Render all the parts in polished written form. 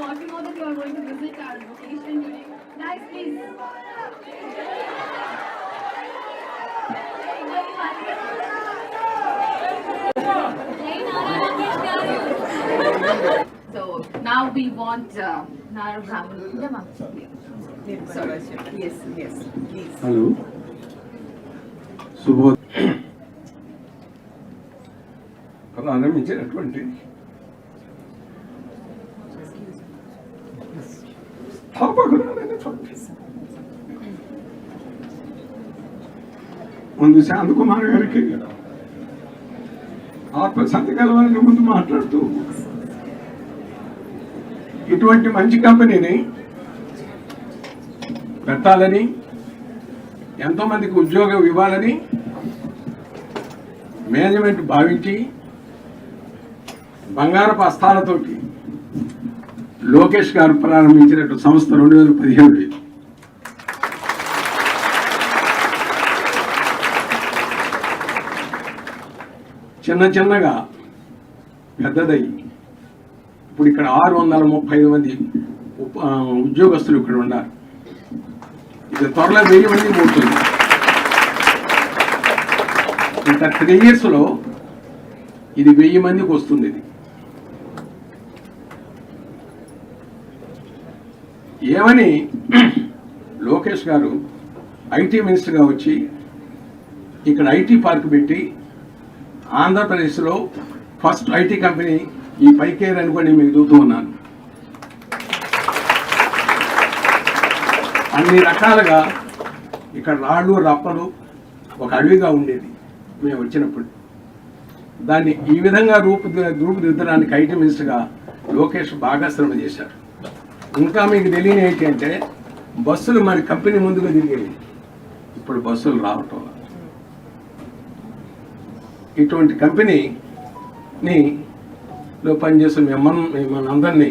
got to know that you are going to visit our location today. Guys, please. So now we want Nara Brahman. Sorry. Yes, please. Hello. Subodh. ప్రారంభించినటువంటి ముందు శాంతకుమార్ గారికి ఆత్మశాంతి కలవాలని ముందు మాట్లాడుతూ ఇటువంటి మంచి కంపెనీని పెట్టాలని, ఎంతో మందికి ఉద్యోగం ఇవ్వాలని మేనేజ్మెంట్ భావించి బంగారపు హస్తాలతోటి లోకేష్ గారు ప్రారంభించినట్టు సంస్థ 2017 చిన్నగా పెద్దదయ్యి ఇప్పుడు ఇక్కడ 635 మంది ఉద్యోగస్తులు ఇక్కడ ఉన్నారు. ఇది త్వరలో 1000 మంది పోతుంది. ఇంకా 3 yearsలో ఇది 1000 మందికి వస్తుంది. ఇది ఏమని లోకేష్ గారు ఐటీ మినిస్టర్గా వచ్చి ఇక్కడ ఐటీ పార్క్ పెట్టి ఆంధ్రప్రదేశ్లో ఫస్ట్ ఐటీ కంపెనీ ఈ పైకేర్ అనుకొని మీకు చూస్తూ ఉన్నాను. అన్ని రకాలుగా ఇక్కడ రాళ్ళు రప్పలు ఒక అడవిగా ఉండేది మేము వచ్చినప్పుడు. దాన్ని ఈ విధంగా రూపుదిద్దడానికి ఐటీ మినిస్టర్గా లోకేష్ బాగా శ్రమ చేశారు. ఇంకా మీకు తెలియని ఏంటి అంటే బస్సులు మన కంపెనీ ముందుగా తిరిగేవి, ఇప్పుడు బస్సులు రావటం. ఇటువంటి కంపెనీలో పనిచేస్తున్న మిమ్మల్ని అందరినీ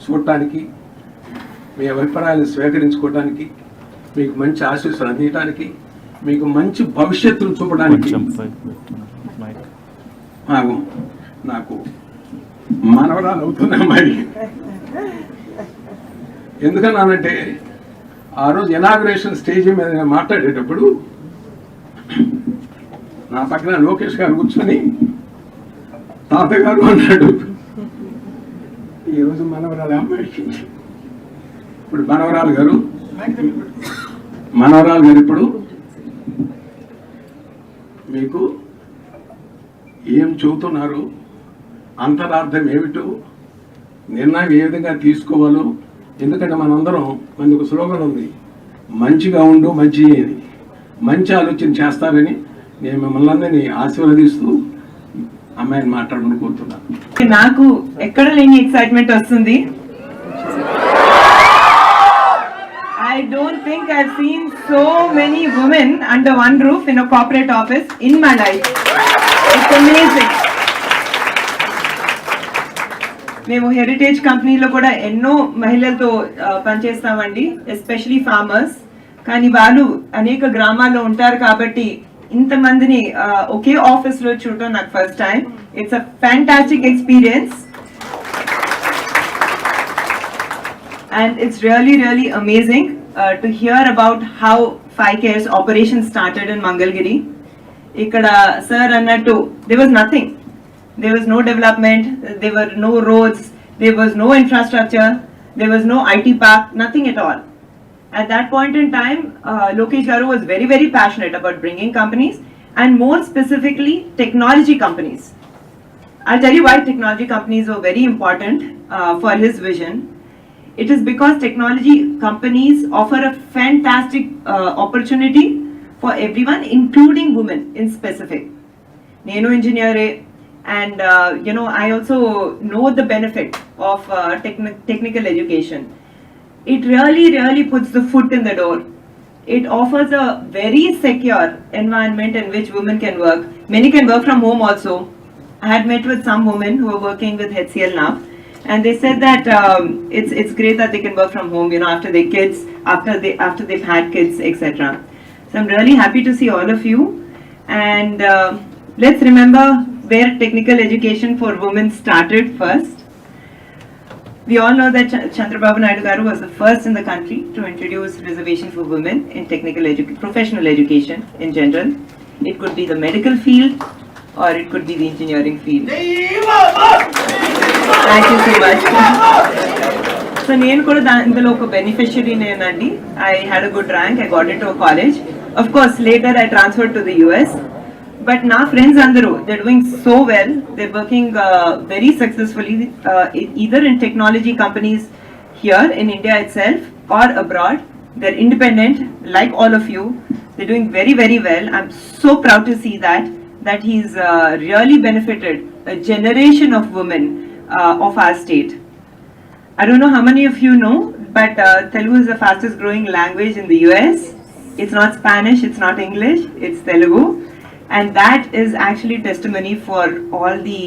చూడటానికి, మీ అభిప్రాయాలను స్వీకరించుకోవడానికి, మీకు మంచి ఆశీస్సులు అందించడానికి, మీకు మంచి భవిష్యత్తును చూపడానికి నాకు మనవరాలు అవుతున్నా. మరి ఎందుకన్నానంటే ఆ రోజు ఇనాగ్రేషన్ స్టేజ్ మీద మాట్లాడేటప్పుడు నా పక్కన లోకేష్ గారు కూర్చొని తాతగారు అన్నాడు. ఈరోజు మనవరాలు అమ్మాయికి ఇప్పుడు మనవరాలు గారు ఇప్పుడు మీకు ఏం చెబుతున్నారు, అంతరార్థం ఏమిటో, నిర్ణయం ఏ విధంగా తీసుకోవాలో. ఎందుకంటే మనందరం మనకు ఒక స్లోగన్ ఉంది, మంచిగా ఉండు మంచి ఆలోచన చేస్తారని. నేను మిమ్మల్ని అందరినీ ఆశీర్వదిస్తూ అమ్మాయిని మాట్లాడమని కోరుతున్నాను. నాకు ఎక్కడ లేని ఎక్సైట్మెంట్ వస్తుంది. I don't think I've seen so many women under one roof in a corporate office in my life. It's amazing. మేము హెరిటేజ్ కంపెనీలో కూడా ఎన్నో మహిళలతో పనిచేస్తామండి, ఎస్పెషలీ ఫార్మర్స్. కానీ వాళ్ళు అనేక గ్రామాల్లో ఉంటారు కాబట్టి ఇంతమందిని ఒకే ఆఫీస్లో చూడటం నాకు first time. It's a fantastic experience and it's really amazing to hear about how 5Care's operation started in Mangalgiri. Ikkada sir annattu there was nothing. There was no development, there were no roads, there was no infrastructure, there was no IT park, nothing at all. At that point in time, Lokesh Garu was very passionate about bringing companies, and more specifically technology companies. I'll tell you why technology companies were very important for his vision. It is because technology companies offer a fantastic opportunity for everyone, including women in specific. Nenu engineer and I also know the benefit of technical education. It really puts the foot in the door. It offers a very secure environment in which women can work. Many can work from home also. I had met with some women who are working with HCL now, and they said that it's great that they can work from home, after their kids, after they've had kids, etc. So I'm really happy to see all of you, and let's remember where technical education for women started first. We all know that Chandrababu Naidu Garu was the first in the country to introduce reservation for women in professional education in general. It could be the medical field or it could be the engineering field. Thank you so much. So నేను కూడా ఇందులో ఒక beneficiary నేనండి. I had a good rank. I got into a college. Of course, later I transferred to the US. But నా friends అందరూ, they're doing so well. They're working very successfully, either in technology companies here in India itself or abroad. They're independent, like all of you. They're doing very, very well. I'm so proud to see that he's really benefited a generation of women of our state. I don't know how many of you know, but Telugu is the fastest growing language in the US. It's not Spanish, it's not English, it's Telugu. And that is actually testimony for all the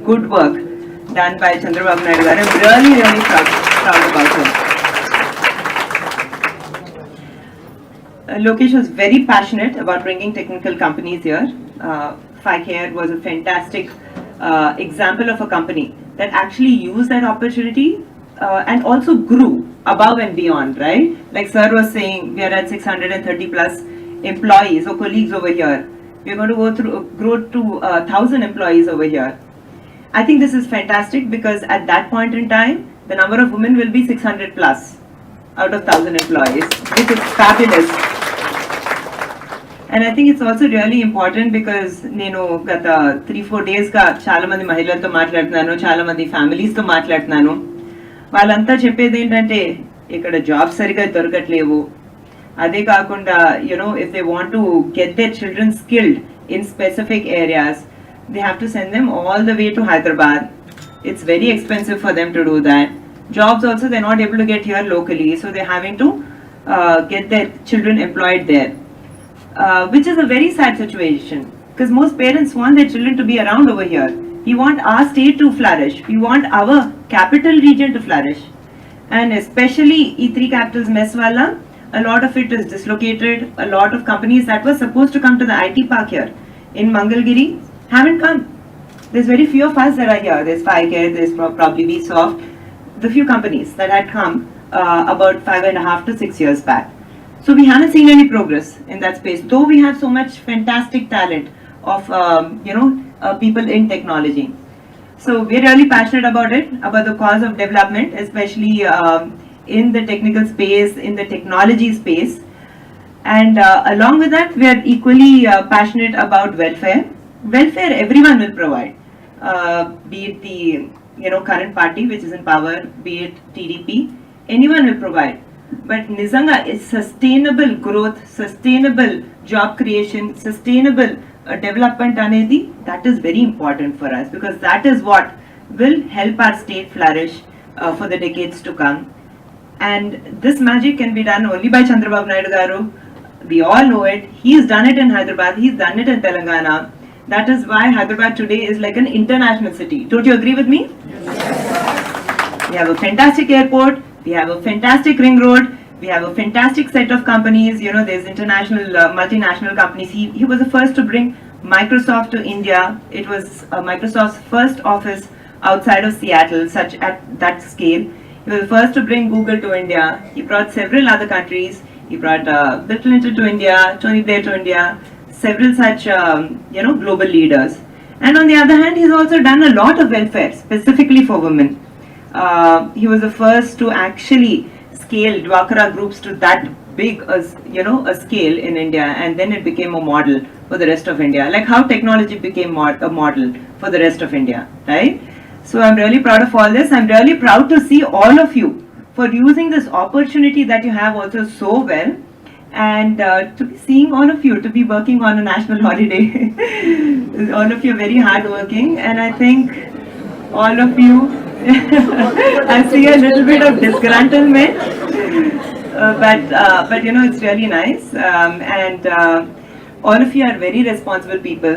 good work done by Chandrababu Naidu Garu. I'm really, really proud about him. Lokesh was very passionate about bringing technical companies here. FiCare was a fantastic example of a company that actually used that opportunity and also grew above and beyond, right? Like sir was saying, we are at 630 plus employees or colleagues over here. We're going to grow to 1,000 employees over here. I think this is fantastic because at that point in time, the number of women will be 600 plus out of 1,000 employees, which is fabulous. And I think it's also really important because నేను గత 3-4 days గా చాలా మంది మహిళలతో మాట్లాడుతున్నాను, చాలా మంది families తో మాట్లాడుతున్నాను. వాళ్ళంతా చెప్పేది ఏంటంటే ఇక్కడ జాబ్ సరిగా దొరకట్లేవు. అదే కాకుండా if they want to get their children skilled in specific areas, they have to send them all the way to Hyderabad. It's very expensive for them to do that. Jobs also they're not able to get here locally, so they're having to get their children employed there. Which is a very sad situation because most parents want their children to be around over here. We want our state to flourish. We want our capital region to flourish. And especially E3 capitals mess wala, a lot of it is dislocated. A lot of companies that were supposed to come to the IT park here in Mangalgiri haven't come. There's very few of us that are here. There's FiCare, there's probably Vsoft, the few companies that had come about 5.5 to 6 years back. So we haven't seen any progress in that space, though we have so much fantastic talent of people in technology. So we're really passionate about it, about the cause of development, especially in the technical space, in the technology space. And along with that, we are equally passionate about welfare. Welfare everyone will provide, be it the current party which is in power, be it TDP, anyone will provide. But Nizanga is sustainable growth, sustainable job creation, sustainable development anedi, that is very important for us because that is what will help our state flourish for the decades to come. And this magic can be done only by Chandrababu Naidu Garu. We all know it. He's done it in Hyderabad, he's done it in Telangana. That is why Hyderabad today is like an international city. Don't you agree with me? We have a fantastic airport. We have a fantastic ring road. We have a fantastic set of companies. There's international, multinational companies. He was the first to bring Microsoft to India. It was Microsoft's first office outside of Seattle, such at that scale. He was the first to bring Google to India. He brought several other countries. He brought Bill Clinton to India, Tony Blair to India, several such, global leaders. And on the other hand, he's also done a lot of welfare, specifically for women. He was the first to actually scale Dwakara groups to that big, a scale in India, and then it became a model for the rest of India. Like how technology became a model for the rest of India, right? So I'm really proud of all this. I'm really proud to see all of you for using this opportunity that you have also so well, and to be seeing all of you to be working on a national holiday. All of you are very hardworking, and I think all of you. I see a little bit of disgruntlement, but it's really nice, and all of you are very responsible people.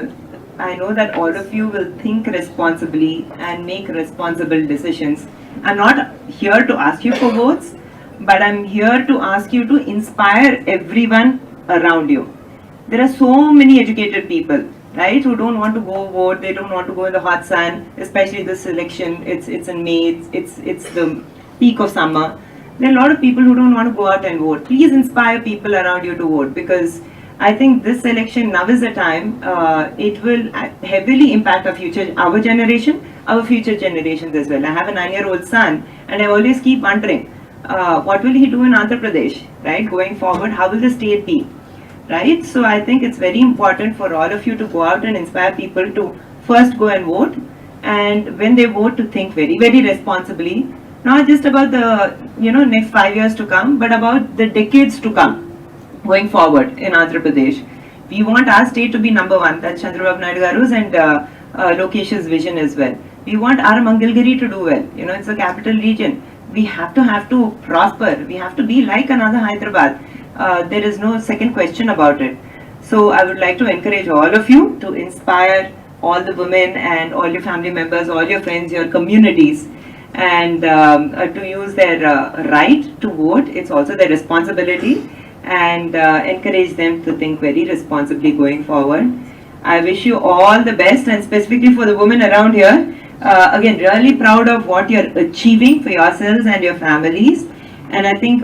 I know that all of you will think responsibly and make responsible decisions. I'm not here to ask you for votes, but I'm here to ask you to inspire everyone around you. There are so many educated people. right? Who don't want to go vote, they don't want to go in the hot sun, especially this election. It's in May, it's the peak of summer. There are a lot of people who don't want to go out and vote. Please inspire people around you to vote, because I think this election now is the time. It will heavily impact our generation, our future generations as well. I have a 9-year-old son, and I always keep wondering, what will he do in Andhra Pradesh, right? Going forward, how will the state be, right? So I think it's very important for all of you to go out and inspire people to first go and vote, and when they vote, to think very, very responsibly, not just about the next 5 years to come, but about the decades to come. Going forward in Andhra Pradesh, we want our state to be number one. That's Chandrababu Naidu Garu's and Lokesh's vision as well. We want our Mangalgiri to do well. It's a capital region. We have to prosper. We have to be like another Hyderabad. There is no second question about it. So I would like to encourage all of you to inspire all the women and all your family members, all your friends, your communities, and to use their right to vote. It's also their responsibility. And encourage them to think very responsibly going forward. I wish you all the best, and specifically for the women around here, again, really proud of what you're achieving for yourselves and your families. And I think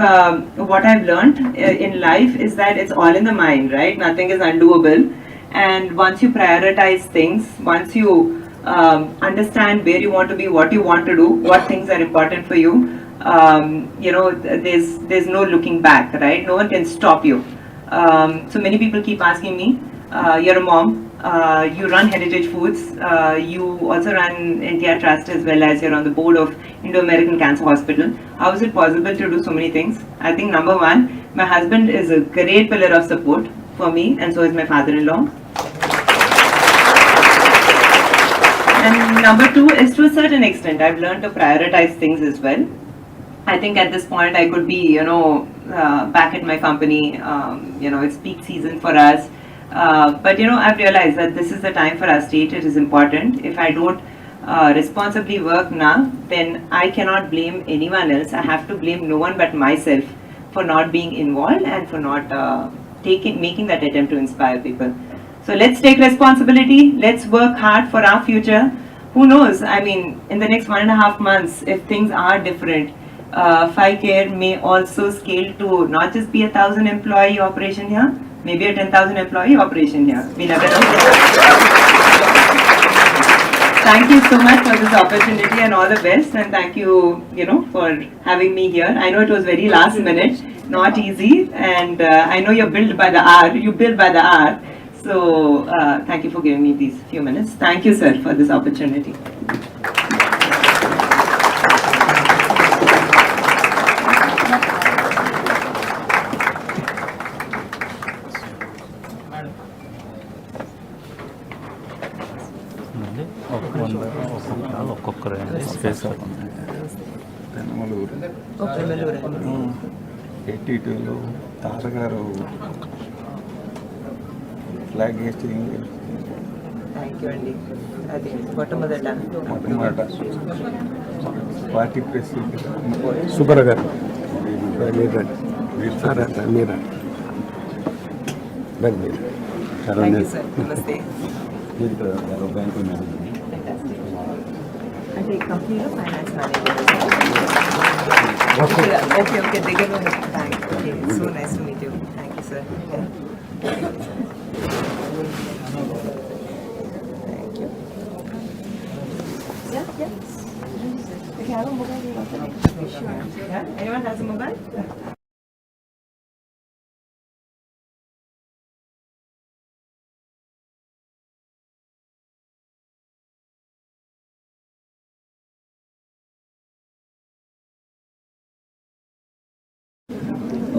what I've learned in life is that it's all in the mind, right? Nothing is undoable. And once you prioritize things, once you understand where you want to be, what you want to do, what things are important for you, there's no looking back, right? No one can stop you. So many people keep asking me, you're a mom, you run Heritage Foods, you also run NTR Trust, as well as you're on the board of Indo-American Cancer Hospital. How is it possible to do so many things? I think number one, my husband is a great pillar of support for me, and so is my father-in-law. And number two is, to a certain extent, I've learned to prioritize things as well. I think at this point I could be, back at my company. It's peak season for us. But I've realized that this is the time for our state. It is important. If I don't responsibly work now, then I cannot blame anyone else. I have to blame no one but myself for not being involved and for not making that attempt to inspire people. So let's take responsibility. Let's work hard for our future. Who knows? I mean, in the next 1.5 months, if things are different, FiCare may also scale to not just be a 1,000 employee operation here, maybe a 10,000 employee operation here. We never know. Thank you so much for this opportunity, and all the best. And thank you, for having me here. I know it was very last minute, not easy, and I know you're built by the hour. You build by the hour. So thank you for giving me these few minutes. Thank you, sir, for this opportunity. Penamaluru 82లో తాతగారు flag Hasting. Thank you అండి. అది మొట్టమొదట party president సుబ్బర గారు మీరా నమస్తే. Bank manager. అంటే కంపెనీలో finance manager. Okay దగ్గరలో thank you. So nice to meet you. Thank you sir. Thank you. Yeah. If you have a mobile, you want to make sure. Yeah? Anyone has a mobile?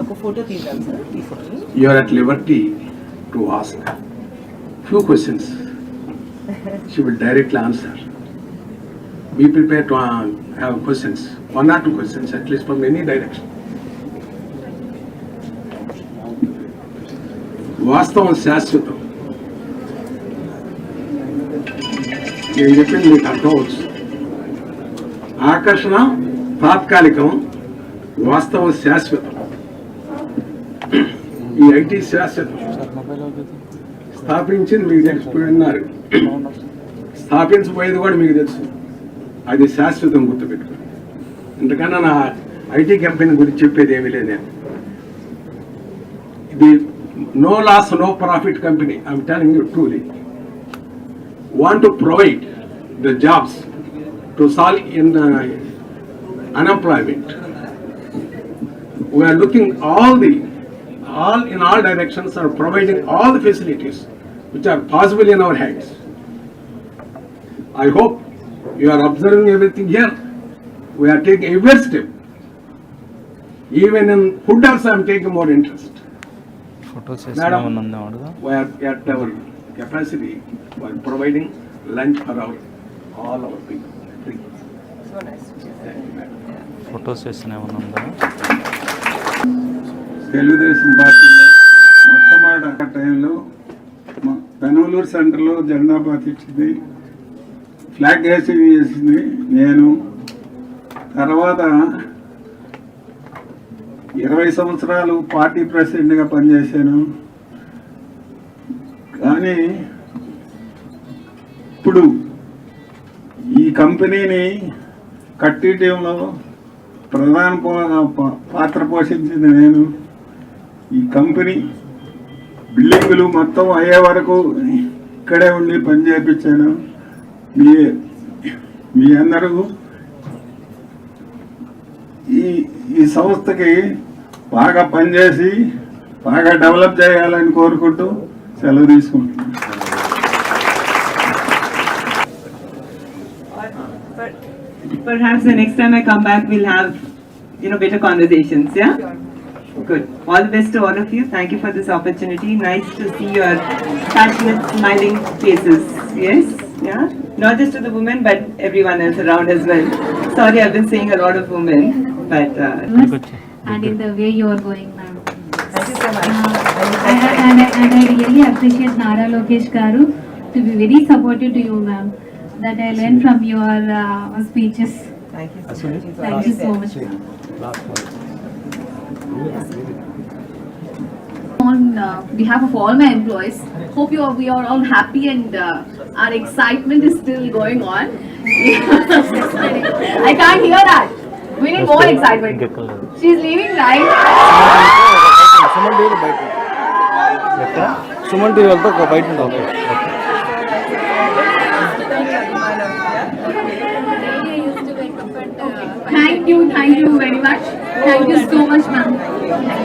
ఒక photo తీద్దాం sir. You are at liberty to ask few questions. She will directly answer. Be prepared to have questions, 1 or 2 questions at least from any direction. వాస్తవం శాశ్వతం. నేను చెప్పింది మీకు అర్థం అవచ్చు. ఆకర్షణ తాత్కాలికం, వాస్తవం శాశ్వతం. ఈ ఐటీ శాశ్వతం. స్థాపించింది మీకు తెలిసిపోయినారు, స్థాపించబోయేది కూడా మీకు తెలుసు. అది శాశ్వతం గుర్తుపెట్టుకోండి. ఎందుకన్నా నా ఐటీ కంపెనీ గురించి చెప్పేది ఏమీ లేదు. నేను ఇది no loss no profit company. I'm telling you truly. Want to provide the jobs to solve in unemployment. We are looking all in all directions and providing all the facilities which are possible in our hands. I hope you are observing everything here. We are taking every step. Even in food also I am taking more interest. Madam, we are at our capacity. We are providing lunch for all our people. So nice. Photo session ఏమైనా ఉందా? తెలుగుదేశం పార్టీలో మొట్టమొదటి టైంలో పెనమలూరు సెంటర్లో జెండా పాతించింది, flag hoisting చేసింది నేను. తర్వాత 20 సంవత్సరాలు పార్టీ ప్రెసిడెంట్గా పనిచేశాను. కానీ ఇప్పుడు ఈ కంపెనీని కట్టిటంలో ప్రధాన పాత్ర పోషించింది నేను. ఈ కంపెనీ బిల్డింగులు మొత్తం అయ్యే వరకు ఇక్కడే ఉండి పని చేయించాను. మీ అందరూ ఈ సంస్థకి బాగా పనిచేసి బాగా డెవలప్ చేయాలని కోరుకుంటూ సెలవు తీసుకుంటున్నాను. Perhaps the next time I come back, we'll have, better conversations, yeah? Good. All the best to all of you. Thank you for this opportunity. Nice to see your passionate, smiling faces. Yes? Yeah? Not just to the women, but everyone else around as well. Sorry, I've been saying a lot of women, but... And in the way you are going, ma'am. Thank you so much. And I really appreciate Nara Lokesh Garu to be very supportive to you, ma'am. That I learned from your speeches. Thank you so much. Thank you so much. On behalf of all my employees, hope we are all happy and our excitement is still going on. I can't hear that. We need more excitement. She's leaving, right? Suman TV వెళ్తే బయట ఉంటాం. Thank you very much. Thank you so much, ma'am.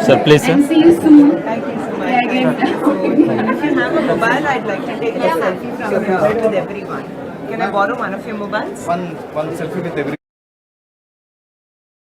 Sir, please, sir. And see you soon. Thank you so much. Again. If you have a mobile, I'd like to take a selfie from here with everyone. Can I borrow one of your mobiles? One selfie with every